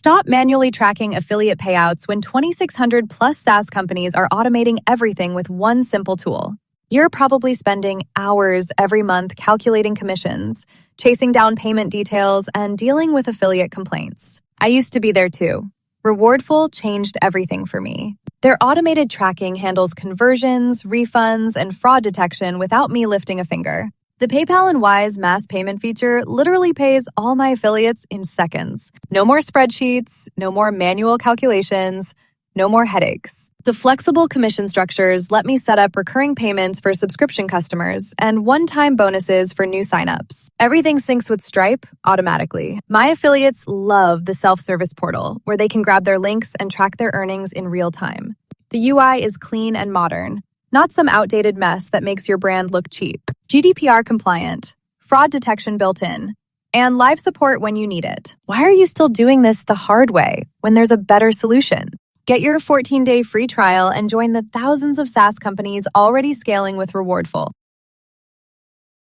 Stop manually tracking affiliate payouts when 2,600 plus SaaS companies are automating everything with one simple tool. You're probably spending hours every month calculating commissions, chasing down payment details, and dealing with affiliate complaints. I used to be there too. Rewardful changed everything for me. Their automated tracking handles conversions, refunds, and fraud detection without me lifting a finger. The PayPal and Wise mass payment feature literally pays all my affiliates in seconds. No more spreadsheets, no more manual calculations, no more headaches. The flexible commission structures let me set up recurring payments for subscription customers and one-time bonuses for new signups. Everything syncs with Stripe automatically. My affiliates love the self-service portal, where they can grab their links and track their earnings in real time. The UI is clean and modern, not some outdated mess that makes your brand look cheap. GDPR compliant, fraud detection built in, and live support when you need it. Why are you still doing this the hard way when there's a better solution? Get your 14-day free trial and join the thousands of SaaS companies already scaling with Rewardful.